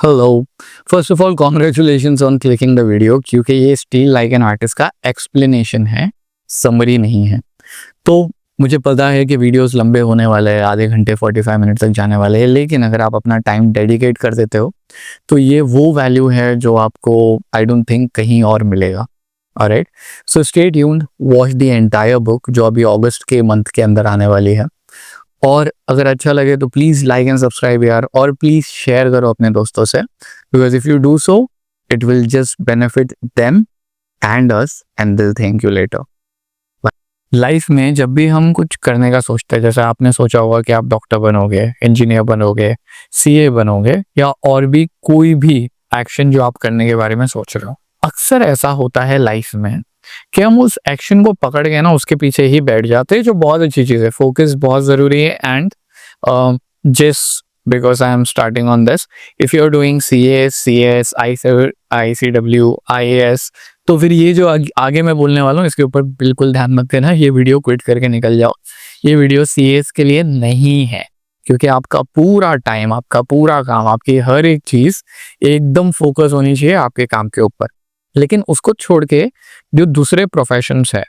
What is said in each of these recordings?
Hello. First of all congratulations on clicking the video, क्योंकि ये still like an artist का explanation है, summary नहीं है। तो मुझे पता है कि वीडियोस लंबे होने वाले हैं, आधे घंटे 45 मिनट तक जाने वाले हैं, लेकिन अगर आप अपना टाइम डेडिकेट कर देते हो तो ये वो वैल्यू है जो आपको आई डोंट थिंक कहीं और मिलेगा। Alright, so stay tuned, watch the entire book जो अभी अगस्त के मंथ के अंदर आने वाली है। और अगर अच्छा लगे तो प्लीज़ लाइक एंड सब्सक्राइब यार, और प्लीज़ शेयर करो अपने दोस्तों से, because if you do so it will just benefit them and us and दिल थैंक यू लेटर। लाइफ में जब भी हम कुछ करने का सोचते हैं, जैसे आपने सोचा होगा कि आप डॉक्टर बनोगे, इंजीनियर बनोगे, सीए बनोगे, या और भी कोई भी एक्शन जो आप करने के बारे में सोच रहे हो, अक्सर ऐसा होता है लाइफ में कि हम उस एक्शन को पकड़ के ना उसके पीछे ही बैठ जाते हैं, जो बहुत अच्छी चीज़ है। फोकस बहुत ज़रूरी है। एंड जिस because I am starting on this, if you are doing CS, ICW, IAS, तो फिर ये जो आगे मैं बोलने वाला हूँ इसके ऊपर बिल्कुल ध्यान मत देना, ये वीडियो क्विट करके निकल जाओ। ये वीडियो CS के लिए नहीं है, क्योंकि आपका पूरा टाइम, आपका पूरा काम, आपकी हर एक चीज़ एकदम फोकस होनी चाहिए आपके काम के ऊपर। लेकिन उसको छोड़ के जो दूसरे प्रोफेशंस है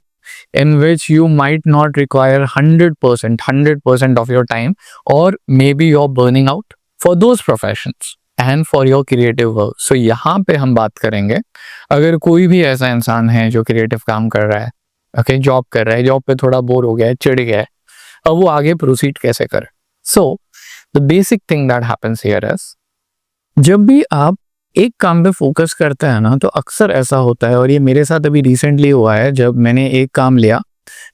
in which you might not require 100% of your time, or maybe you're burning out for those professions and for your creative work. So यहाँ पे हम बात करेंगे, अगर कोई भी ऐसा इंसान है जो क्रिएटिव काम कर रहा है, ओके, जॉब कर रहा है, जॉब पे थोड़ा बोर हो गया है, चिढ़ गया है, अब वो आगे प्रोसीड कैसे करे। So the basic thing that happens here is, जब भी आप एक काम पे फोकस करते हैं ना, तो अक्सर ऐसा होता है, और ये मेरे साथ अभी रिसेंटली हुआ है, जब मैंने एक काम लिया,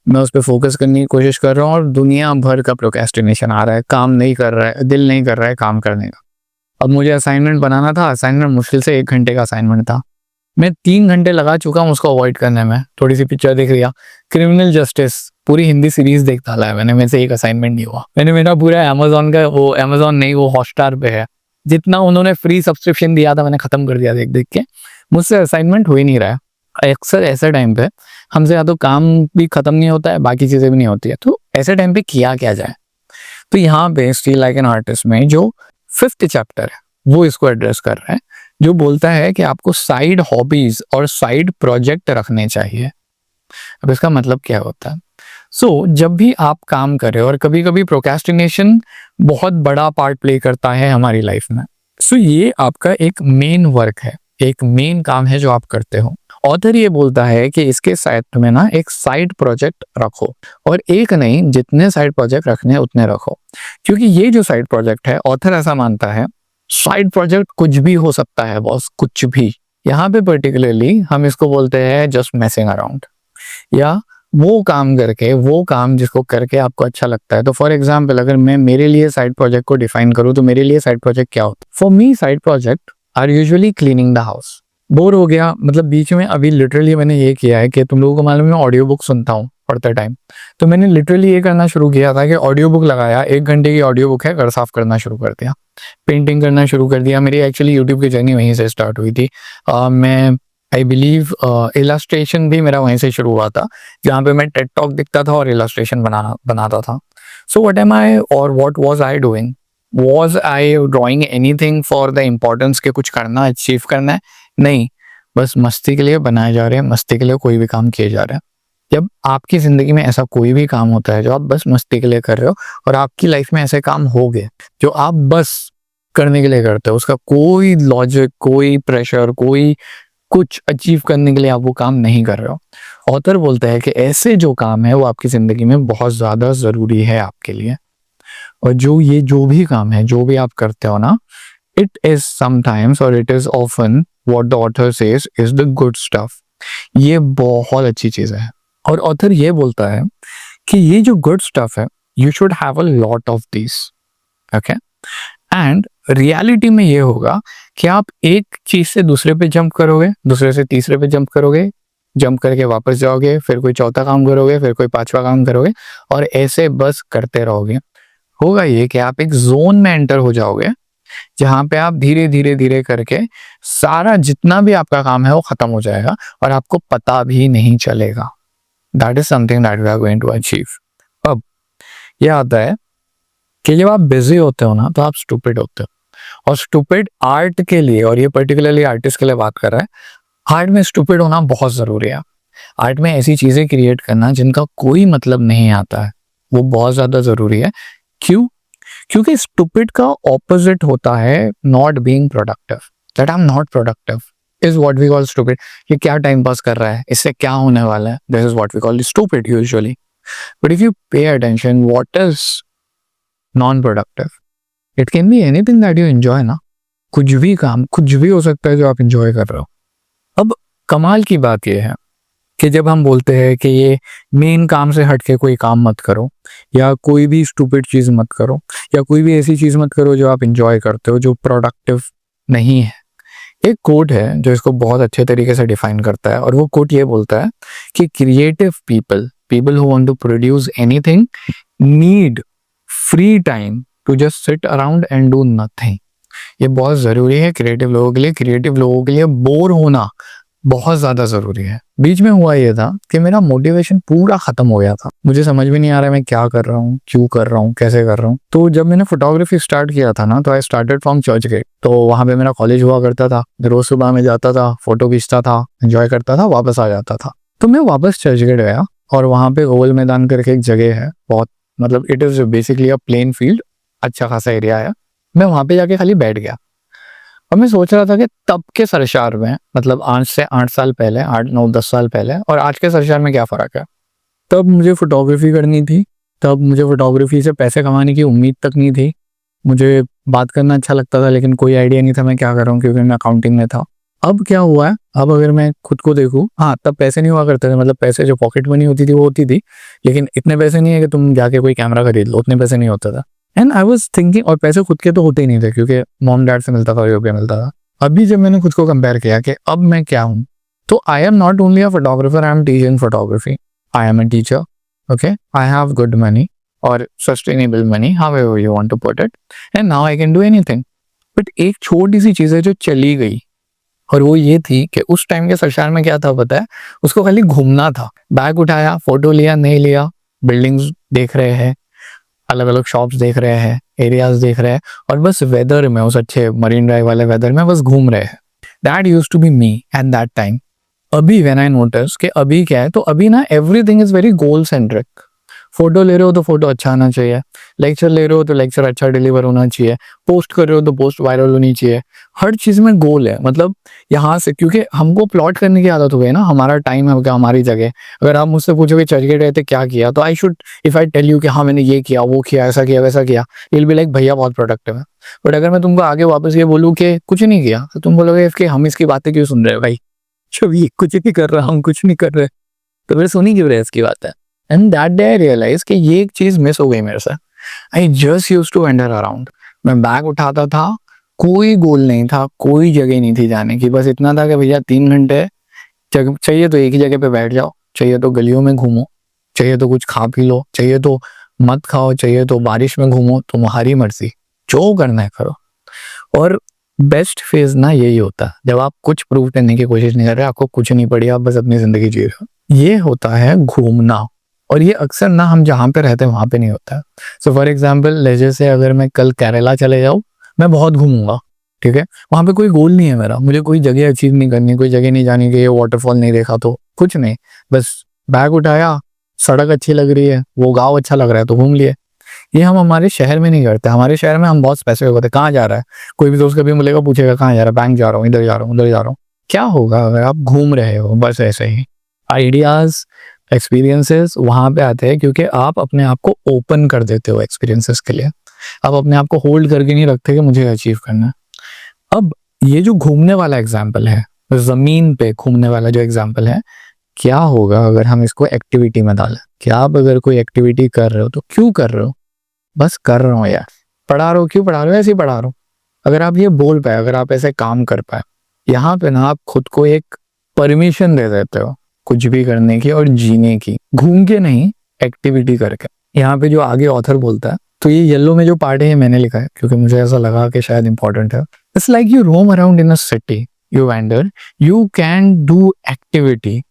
मैं उस पर फोकस करने की कोशिश कर रहा हूँ और दुनिया भर का प्रोक्रेस्टिनेशन आ रहा है, काम नहीं कर रहा है, दिल नहीं कर रहा है काम करने का। अब मुझे असाइनमेंट बनाना था, असाइनमेंट मुश्किल से 1 घंटे का असाइनमेंट था, मैं 3 घंटे लगा चुका हूँ उसको अवॉइड करने में। थोड़ी सी पिक्चर देख लिया, क्रिमिनल जस्टिस पूरी हिंदी सीरीज देख डाला है मैंने, मेरे से एक असाइनमेंट नहीं हुआ। मैंने मेरा पूरा अमेजोन का, वो अमेजोन नहीं, वो हॉटस्टार पे है, जितना उन्होंने फ्री सब्सक्रिप्शन दिया था मैंने खत्म कर दिया देख देख के। मुझसे असाइनमेंट हो ही नहीं रहा है। अक्सर ऐसे टाइम पे हमसे या तो काम भी खत्म नहीं होता है, बाकी चीजें भी नहीं होती है, तो ऐसे टाइम पे किया क्या जाए। तो यहाँ पे स्टिल लाइक एन आर्टिस्ट में जो 5th चैप्टर है वो इसको एड्रेस कर रहा है, जो बोलता है कि आपको साइड हॉबीज और साइड प्रोजेक्ट रखने चाहिए। अब इसका मतलब क्या होता है? जब भी आप काम करें, और कभी कभी प्रोक्रेस्टिनेशन बहुत बड़ा पार्ट प्ले करता है हमारी लाइफ में, ये आपका एक मेन वर्क है, एक मेन काम है जो आप करते हो। ऑथर ये बोलता है कि इसके साथ में ना एक साइड प्रोजेक्ट रखो, और एक नहीं, जितने साइड प्रोजेक्ट रखने उतने रखो, क्योंकि ये जो साइड प्रोजेक्ट है, ऑथर ऐसा मानता है, साइड प्रोजेक्ट कुछ भी हो सकता है बॉस, कुछ भी। यहाँ पे पर्टिकुलरली हम इसको बोलते हैं जस्ट मैसिंग अराउंड, या वो काम करके, वो काम जिसको करके आपको अच्छा लगता है। तो फॉर एग्जाम्पल, अगर मैं मेरे लिए साइड प्रोजेक्ट को डिफाइन करूँ, तो मेरे लिए साइड प्रोजेक्ट क्या होता है? For me side project are usually cleaning the house. Bore हो गया, मतलब बीच में अभी लिटरली मैंने ये किया है कि तुम लोगों को मालूम है, ऑडियो बुक सुनता हूँ पढ़ते टाइम, तो मैंने लिटरली ये करना शुरू किया था कि ऑडियो बुक लगाया, 1 घंटे की ऑडियो बुक है, घर साफ करना शुरू कर दिया, पेंटिंग करना शुरू कर दिया। मेरी एक्चुअली यूट्यूब की जर्नी वहीं से स्टार्ट हुई थी। मैं आई बिलीव इलास्ट्रेशन भी मेरा वहीं से शुरू हुआ था, जहाँ पे मैं टेड टॉक दिखता था और इलास्ट्रेशन बनाता था। सो व्हाट एम आई, और what was I doing? Was I drawing anything for the importance के कुछ करना, अचीव करना है? नहीं, बस मस्ती के लिए बनाए जा रहे हैं, मस्ती के लिए कोई भी काम किए जा रहे हैं। जब आपकी जिंदगी में ऐसा कोई भी काम होता है जो आप बस मस्ती के लिए कर रहे हो, और आपकी लाइफ में ऐसे काम हो गए जो आप बस करने के लिए करते हो, उसका कोई लॉजिक, कोई प्रेशर, कोई कुछ अचीव करने के लिए आप वो काम नहीं कर रहे हो, ऑथर बोलता है कि ऐसे जो काम है वो आपकी जिंदगी में बहुत ज्यादा जरूरी है आपके लिए। और जो भी काम है, जो भी आप करते हो ना, इट इज समटाइम्स, और it is often, what the author says is the good stuff. ये बहुत अच्छी चीज है, और ऑथर ये बोलता है कि ये जो गुड स्टफ है, you should have a lot of this, okay. And reality में ये होगा कि आप एक चीज से दूसरे पे जंप करोगे, दूसरे से तीसरे पे जंप करोगे, जंप करके वापस जाओगे, फिर कोई चौथा काम करोगे, फिर कोई 5वां काम करोगे, और ऐसे बस करते रहोगे। होगा ये कि आप एक जोन में एंटर हो जाओगे, जहां पे आप धीरे धीरे धीरे करके सारा जितना भी आपका काम है वो खत्म हो जाएगा, और आपको पता भी नहीं चलेगा। That is something that we are going to achieve. अब यह आता है कि जब आप बिजी होते हो ना, तो आप स्टूपिड होते हो, और स्टूपिड आर्ट के लिए, और ये पर्टिकुलरली आर्टिस्ट के लिए बात कर रहा है, आर्ट में स्टूपिड होना बहुत ज़रूरी है। आर्ट में ऐसी चीज़ें क्रिएट करना जिनका कोई मतलब नहीं आता है, वो बहुत ज़्यादा ज़रूरी है। क्यों? क्योंकि स्टूपिड का ऑपोजिट होता है not being productive. That I am not productive is what we call stupid. ये क्या टाइम पास कर रहा है, इससे क्या होने वाला है, this is what we call stupid usually. But if you pay attention what is non productive, it can be anything that you enjoy ना। कुछ भी काम, कुछ भी हो सकता है जो आप एंजॉय कर रहे हो। अब कमाल की बात यह है कि जब हम बोलते हैं कि ये मेन काम से हट के कोई काम मत करो, या कोई भी स्टूपिड चीज़ मत करो, या कोई भी ऐसी चीज़ मत करो जो आप इंजॉय करते हो, जो प्रोडक्टिव नहीं है। एक कोट है जो इसको बहुत अच्छे तरीके से डिफाइन करता है, और वो कोट ये बोलता है कि creative people who want to produce anything need free time to just sit around and do nothing. ये बहुत ज़रूरी है क्रिएटिव लोगों के लिए। क्रिएटिव लोगों के लिए बोर होना बहुत ज़्यादा ज़रूरी है। बीच में हुआ ये था कि मेरा मोटिवेशन पूरा ख़त्म हो गया था, मुझे समझ में नहीं आ रहा है मैं क्या कर रहा हूँ, क्यों कर रहा हूँ, कैसे कर रहा हूँ। तो जब मैंने फोटोग्राफी स्टार्ट किया था ना, तो I started from Churchgate. तो वहाँ पे मेरा कॉलेज हुआ करता था, रोज़ सुबह में जाता था, फोटो खींचता था, एंजॉय करता था, वापस आ जाता था। तो मैं वापस चर्च गेट गया, और वहाँ पे ओवल मैदान करके एक जगह है, बहुत मतलब it is basically a plain field, अच्छा खासा एरिया है। मैं वहाँ पे जाके खाली बैठ गया, और मैं सोच रहा था कि तब के सरशार में, मतलब आज से 8 साल पहले, 8 9 10 साल पहले, और आज के सरशार में क्या फ़र्क है। तब मुझे फोटोग्राफी करनी थी, तब मुझे फोटोग्राफी से पैसे कमाने की उम्मीद तक नहीं थी। मुझे बात करना अच्छा लगता था, लेकिन कोई आइडिया नहीं था मैं क्या कर रहा हूँ, क्योंकि मैं अकाउंटिंग में था। अब क्या हुआ है, अब अगर मैं खुद को देखूँ, हाँ तब पैसे नहीं हुआ करते थे, मतलब पैसे जो पॉकेट मनी होती थी वो होती थी, लेकिन इतने पैसे नहीं है कि तुम जाके कोई कैमरा खरीद लो, उतने पैसे नहीं होता था। एंड आई वाज थिंकिंग, और पैसे खुद के तो होते ही नहीं थे, क्योंकि मॉम डैड से मिलता था, रुपया मिलता था। अभी जब मैंने खुद को कंपेयर किया कि अब मैं क्या हूँ, तो I am not only a photographer, I am teaching photography, I am a teacher, okay, I have good money और sustainable money, however you want to put it, and now I can do anything. But एक छोटी सी चीज़ है जो चली गई, और वो ये थी कि उस टाइम के सरशार में क्या था पता है, उसको खाली घूमना था। बैग उठाया, फोटो लिया, नहीं लिया, बिल्डिंग्स देख रहे हैं, अलग अलग शॉप्स देख रहे हैं, एरियाज देख रहे हैं, और बस वेदर में, उस अच्छे मरीन ड्राइव वाले वेदर में बस घूम रहे हैं। That use to be me at that time. अभी व्हेन आई नोटिस कि अभी क्या है, तो अभी ना everything is very goal centric. Photo ले रहे हो तो फोटो अच्छा आना चाहिए, लेक्चर ले रहे हो तो लेक्चर अच्छा डिलीवर होना चाहिए, पोस्ट कर रहे हो तो पोस्ट वायरल होनी चाहिए। हर चीज़ में गोल है, मतलब यहाँ से, क्योंकि हमको प्लॉट करने की आदत हो गई ना, हमारा टाइम है क्या, हमारी जगह। अगर आप मुझसे पूछोगे चर्च गेट गए थे क्या किया, तो I should, if I tell you कि हाँ मैंने ये किया, वो किया, ऐसा किया, वैसा किया, विल बी लाइक भैया बहुत प्रोडक्टिव है। बट अगर मैं तुमको आगे वापस ये बोलूँ कि कुछ नहीं किया, तो तुम बोलोगे कि हम इसकी बातें क्यों सुन रहे हैं भाई, जब ये कुछ नहीं कर रहा, हम कुछ नहीं कर रहे, तो फिर सुनी क्यों रहे इसकी बात है। And that day I realise कि ये एक चीज़ मिस हो गई मेरे से। I just use to wander around. मैं बैग उठाता था, कोई गोल नहीं था, कोई जगह नहीं थी जाने की, बस इतना था कि भैया 3 घंटे चाहिए तो एक ही जगह पे बैठ जाओ, चाहिए तो गलियों में घूमो, चाहिए तो कुछ खा पी लो, चाहिए तो मत खाओ, चाहिए तो बारिश में घूमो, तुम्हारी मर्जी, जो करना है करो। और बेस्ट फेज ना यही होता है, जब आप कुछ प्रूव करने की कोशिश नहीं कर रहे, आपको कुछ नहीं पड़ी, आप बस अपनी जिंदगी जी रहे हो। ये होता है घूमना, और ये अक्सर ना हम जहाँ पे रहते हैं वहाँ पे नहीं होता है। सो फॉर एग्जाम्पल, जैसे अगर मैं कल केरला चले जाऊँ, मैं बहुत घूमूंगा, ठीक है, वहाँ पे कोई गोल नहीं है मेरा, मुझे कोई जगह अचीव नहीं करनी, कोई जगह नहीं जानी कि ये वाटरफॉल नहीं देखा तो कुछ नहीं, बस बैग उठाया, सड़क अच्छी लग रही है, वो गाँव अच्छा लग रहा है तो घूम लिए। ये हम हमारे शहर में नहीं करते। हमारे शहर में हम बहुत स्पेसिफिक होते हैं, कहाँ जा रहा है, कोई भी दोस्त कभी मिलेगा पूछेगा कहाँ जा रहा है, बैंक जा रहा हूँ, इधर जा रहा हूँ, उधर जा रहा हूँ। क्या होगा अगर आप घूम रहे हो, बस ऐसे ही। आइडियाज, एक्सपीरियंसेस वहाँ पे आते हैं क्योंकि आप अपने आप को ओपन कर देते हो एक्सपीरियंसेस के लिए। आप अपने आप को होल्ड करके नहीं रखते कि मुझे अचीव करना है। अब ये जो घूमने वाला एग्जाम्पल है, जमीन पे घूमने वाला जो एग्जाम्पल है, क्या होगा अगर हम इसको एक्टिविटी में डालें। क्या आप अगर कोई एक्टिविटी कर रहे हो तो क्यों कर रहे हो, बस कर रहा हूँ यार। पढ़ा रहे हो, क्यों पढ़ा रहे हो, ऐसे ही पढ़ा रहा हूँ। अगर आप ये बोल पाए, अगर आप ऐसे काम कर पाए, यहाँ पे ना आप खुद को एक परमिशन दे देते हो कुछ भी करने की और जीने की, घूम के नहीं, एक्टिविटी करके। यहाँ पे जो आगे ऑथर बोलता है, तो ये येलो में जो पार्ट है ये मैंने लिखा है क्योंकि मुझे ऐसा लगा कि शायद इंपॉर्टेंट है। It's like you roam around in a city, you wander, you can do activity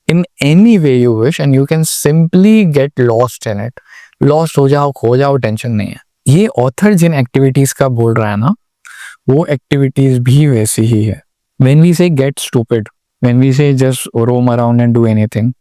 in any way you wish and you can simply get lost in it। Lost हो जाओ, खो जाओ, टेंशन नहीं है। ये ऑथर जिन activities का बोल रहा है ना, वो एक्टिविटीज भी वैसी ही है। व्हेन वी से गेट स्टूपिड, व्हेन वी से just roam around and do anything,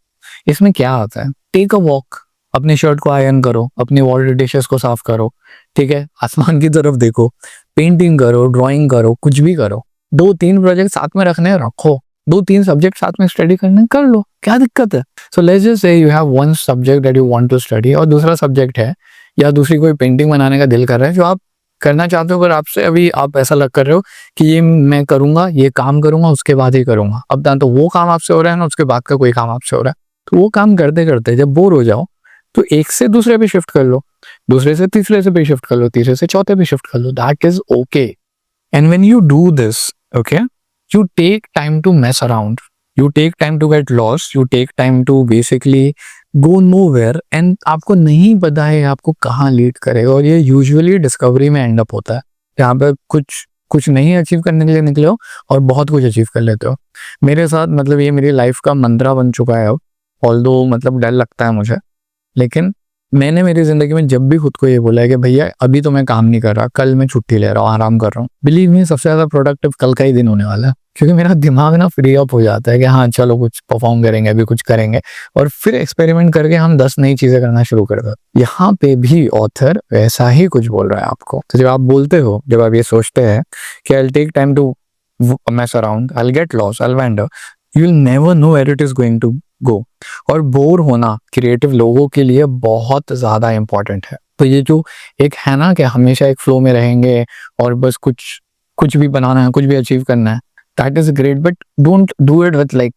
इसमें क्या आता है? टेक अ वॉक, अपने शर्ट को आयरन करो, अपने वॉटर डिशेस को साफ करो, ठीक है, आसमान की तरफ देखो, पेंटिंग करो, ड्राइंग करो, कुछ भी करो। 2-3 प्रोजेक्ट साथ में रखने रखो, 2-3 सब्जेक्ट साथ में स्टडी करने कर लो, क्या दिक्कत है? So let's just say you have one subject that you want to study और दूसरा सब्जेक्ट है या दूसरी कोई पेंटिंग बनाने का दिल कर रहा है जो आप करना चाहते हो, पर आपसे अभी आप ऐसा लग कर रहे हो कि ये मैं करूंगा, ये काम करूंगा, उसके बाद ही करूंगा। अब ना तो वो काम आपसे हो रहा है ना उसके बाद का कोई काम आपसे हो रहा है, तो वो काम करते करते जब बोर हो जाओ तो एक से दूसरे पे शिफ्ट कर लो, दूसरे से तीसरे से पे शिफ्ट कर लो, तीसरे से चौथे पे शिफ्ट कर लो। That is okay. And when you do this, okay, you take time to mess around, you take time to get lost, you take time to basically go nowhere, and आपको नहीं पता है आपको कहाँ लीड करेगा। और ये यूजुअली डिस्कवरी में एंड अप होता है, जहाँ पे कुछ नहीं अचीव करने के लिए निकले हो और बहुत कुछ अचीव कर लेते हो। मेरे साथ मतलब ये मेरी लाइफ का मंत्रा बन चुका है अब, ऑल्दो मतलब डर लगता है मुझे, लेकिन मैंने मेरी जिंदगी में जब भी खुद को ये बोला है कि भैया अभी तो मैं काम नहीं कर रहा, कल मैं छुट्टी ले रहा हूँ, आराम कर रहा हूँ, बिलीव मी सबसे ज्यादा प्रोडक्टिव कल का ही दिन होने वाला है, क्योंकि मेरा दिमाग ना फ्री अप हो जाता है कि हाँ चलो कुछ परफॉर्म करेंगे, अभी कुछ करेंगे, और फिर एक्सपेरिमेंट करके हम 10 नई चीजें करना शुरू कर देते। यहाँ पे भी ऑथर वैसा ही कुछ बोल रहा है आपको। तो जब आप बोलते हो, जब आप ये सोचते हैं कि I will take time to mess around, I'll get lost, I'll wander, you will never know where it is going to go। और बोर होना क्रिएटिव लोगों के लिए बहुत ज्यादा इंपॉर्टेंट है। तो ये जो एक है ना कि हमेशा एक फ्लो में रहेंगे और बस कुछ भी बनाना है, कुछ भी अचीव करना है, that is great, but don't do it with like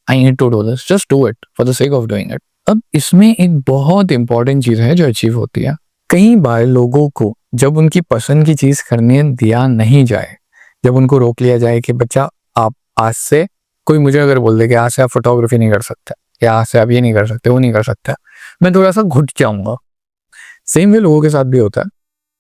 I need to do this, just do it for the sake of doing it. अब इसमें एक बहुत इंपॉर्टेंट चीज है जो अचीव होती है। कई बार लोगों को जब उनकी पसंद की चीज करने दिया नहीं जाए, जब उनको रोक लिया जाए कि बच्चा आप आज से, कोई मुझे अगर बोल दे कि आज से आप फोटोग्राफी नहीं कर सकते या आज से आप ये नहीं कर सकते, वो नहीं कर सकते, मैं थोड़ा सा घुट जाऊंगा। सेम वे लोगों के साथ भी होता है,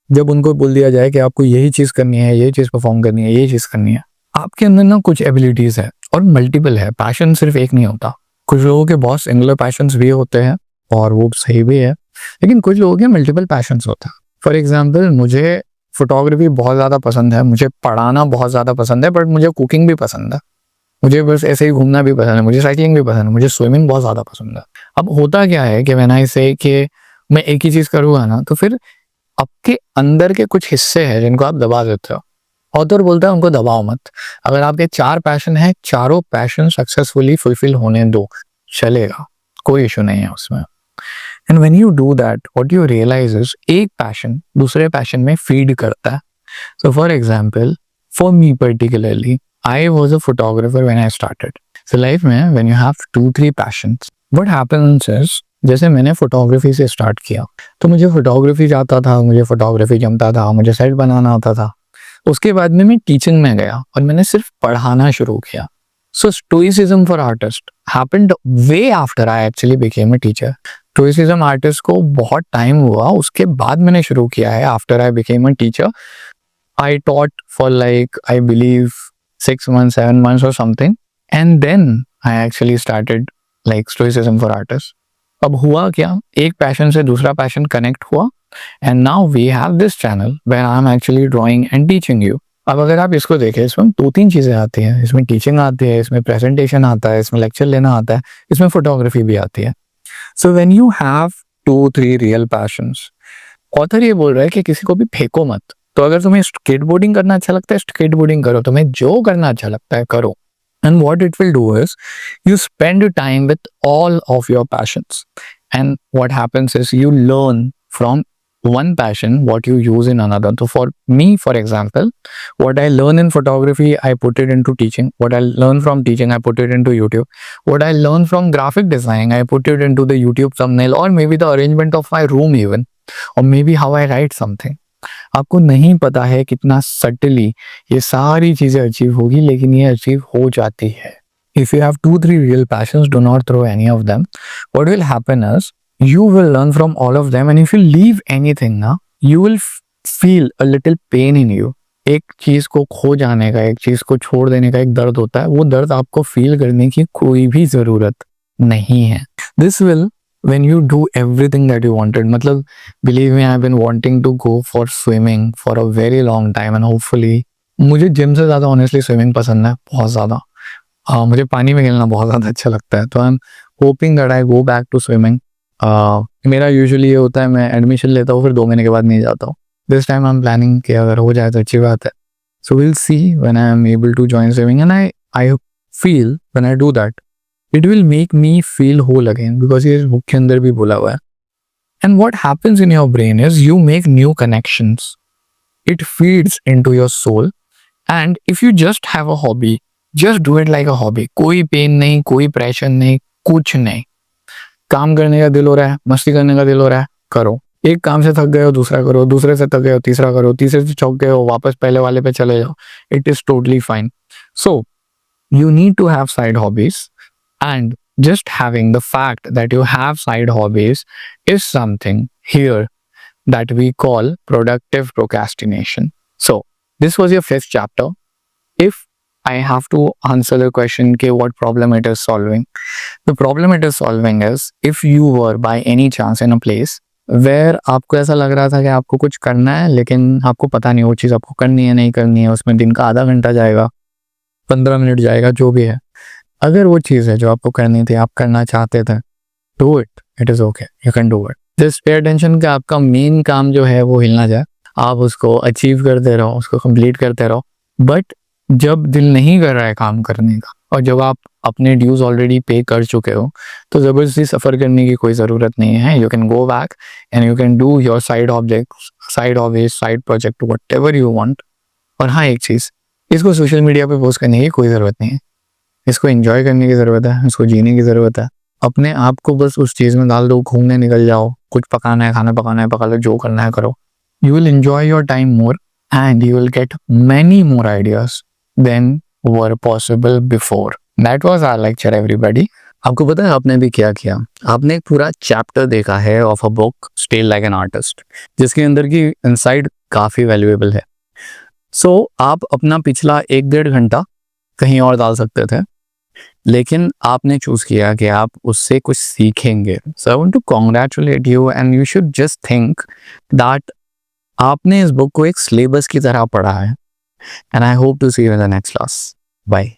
जब उनको बोल दिया जाए कि आपको यही चीज करनी है, यही चीज परफॉर्म करनी है, यही चीज करनी है। आपके अंदर ना कुछ एबिलिटीज है और मल्टीपल है, पैशन सिर्फ एक नहीं होता। कुछ लोगों के बहुत सिंगुलर पैशंस भी होते हैं और वो सही भी है, लेकिन कुछ लोगों के मल्टीपल पैशंस होता है। फॉर एग्जाम्पल, मुझे फोटोग्राफी बहुत ज्यादा पसंद है, मुझे पढ़ाना बहुत ज्यादा पसंद है, बट मुझे कुकिंग भी पसंद है, मुझे बस ऐसे ही घूमना भी पसंद है, मुझे साइकिलिंग भी पसंद है, मुझे स्विमिंग बहुत ज्यादा पसंद है। अब होता क्या है कि व्हेन आई से कि मैं एक ही चीज करूंगा ना, तो फिर आपके अंदर के कुछ हिस्से हैं जिनको आप दबा देते हो। ऑथर बोलता है उनको दबाओ मत। अगर आपके 4 पैशन है, चारों पैशन सक्सेसफुली फुलफिल होने दो, चलेगा, कोई इशू नहीं है उसमें। And when you do that, what you realise is एक पैशन दूसरे पैशन में फीड करता है। So for example, for me particularly, I was a photographer when I started. So life में when you have 2-3 passions, what happens is, जैसे मैंने photography से start किया तो मुझे फोटोग्राफी आता था, मुझे फोटोग्राफी जमता था, मुझे सेट बनाना आता था। उसके बाद में मैं टीचिंग में गया और मैंने सिर्फ पढ़ाना शुरू किया। So stoicism for artist happened way after I actually became a teacher. Stoicism artist को बहुत टाइम हुआ, उसके बाद मैंने शुरू किया है। After I became a teacher, I taught for like I believe 6 months, 7 months or something, and then I actually started like stoicism for artists. अब हुआ क्या, एक पैशन से दूसरा पैशन कनेक्ट हुआ, and now we have this channel where I'm actually drawing and teaching you. अब अगर आप इसको देखें, इसमें 2-3 चीजें आती हैं, इसमें टीचिंग आती है, इसमें प्रेजेंटेशन आता है, इसमें लेक्चर लेना आता है, इसमें फोटोग्राफी भी आती है। So when you have 2-3 real passions, author ये बोल रहा है कि किसी को भी फेंको मत। तो अगर तुम्हें स्केटबोर्डिंग करना अच्छा लगता है, स्केटबोर्डिंग करो, तुम्हें जो करना अच्छा लगता है करो। And what it will do is, you spend time with all of your passions, and what happens is you learn from one passion what you use in another. So for me, for example, what I learn in photography, I put it into teaching. What I learn from teaching, I put it into YouTube. What I learn from graphic design, I put it into the YouTube thumbnail, or maybe the arrangement of my room even, or maybe how I write something. आपको नहीं पता है कितना subtly ये सारी चीजें achieve होगी, लेकिन ये अचीव हो जाती है। If you have 2-3 real passions, do not throw any of them. What will happen is, you will learn from all of them, and if you leave anything now, you will feel a little pain in you. एक चीज को खो जाने का, एक चीज को छोड़ देने का एक दर्द होता है, वो दर्द आपको फील करने की कोई भी जरूरत नहीं है। This will when you do everything that you wanted, मतलब believe me, I've been wanting to go for swimming for a very long time and hopefully मुझे जिम से ज़्यादा ऑनेस्टली स्विमिंग पसंद है बहुत ज़्यादा। मुझे पानी में खेलना बहुत ज़्यादा अच्छा लगता है, तो I am hoping that I go back to swimming. मेरा यूजुअली ये होता है, मैं एडमिशन लेता हूँ फिर 2 महीने के बाद नहीं जाता हूँ। This time I am planning कि अगर हो जाए तो अच्छी बात है। So will see when I am able to join swimming and I feel when I do that it will make me feel whole again, because ये बुक के अंदर भी बोला हुआ है। And what happens in your brain is you make new connections, it feeds into your soul, and if you just have a hobby, just do it like a hobby. कोई pen नहीं, कोई pressure नहीं, कुछ नहीं। काम करने का दिल हो रहा है, मस्ती करने का दिल हो रहा है, करो। एक काम से थक गए हो दूसरा करो, दूसरे से थक गए हो तीसरा करो, तीसरे से चौंक गए हो वापस पहले वाले पे चले जाओ। It is totally fine. So you need to have side hobbies, and just having the fact that you have side hobbies is something here that we call productive procrastination. So this was your 5th chapter. If I have to answer the question कि what problem it is solving, the problem it is solving is if you were by any chance in a place where आपको ऐसा लग रहा था कि आपको कुछ करना है लेकिन आपको पता नहीं वो चीज़ आपको करनी है नहीं करनी है, उसमें दिन का आधा घंटा जाएगा, 15 मिनट जाएगा, जो भी है। अगर वो चीज़ है जो आपको करनी थी, आप करना चाहते थे, do it, it is okay, you can do it. Just pay attention कि आपका मेन काम जो है वो हिल ना जाए, आप उसको अचीव करते रहो, उसको कंप्लीट करते रहो। बट जब दिल नहीं कर रहा है काम करने का और जब आप अपने ड्यूज ऑलरेडी पे कर चुके हो, तो ज़बरदस्ती सफ़र करने की कोई ज़रूरत नहीं है। You can go back and you can do your side objects, side hobbies, side project, what ever you want. और हाँ, एक चीज़, इसको सोशल मीडिया पे पोस्ट करने की कोई ज़रूरत नहीं है। इसको एंजॉय करने की ज़रूरत है, इसको जीने की ज़रूरत है। अपने आप को बस उस चीज़ में डाल दो, घूमने निकल जाओ, कुछ पकाना है, खाना पकाना है, पका लो, जो करना है करो। You will enjoy your time more and you will get many more ideas then were possible before. That was our lecture everybody. आपको पता है आपने भी क्या किया? आपने एक पूरा चैप्टर देखा है of a book stay like an artist, जिसके अंदर की इनसाइट काफ़ी वैल्यूएबल है। सो आप अपना पिछला 1-1.5 घंटा कहीं और डाल सकते थे, लेकिन आपने चूज किया कि आप उससे कुछ सीखेंगे। So I want to congratulate you and you should just think that आपने इस बुक को एक सिलेबस की तरह पढ़ा है। And I hope to see you in the next class. Bye.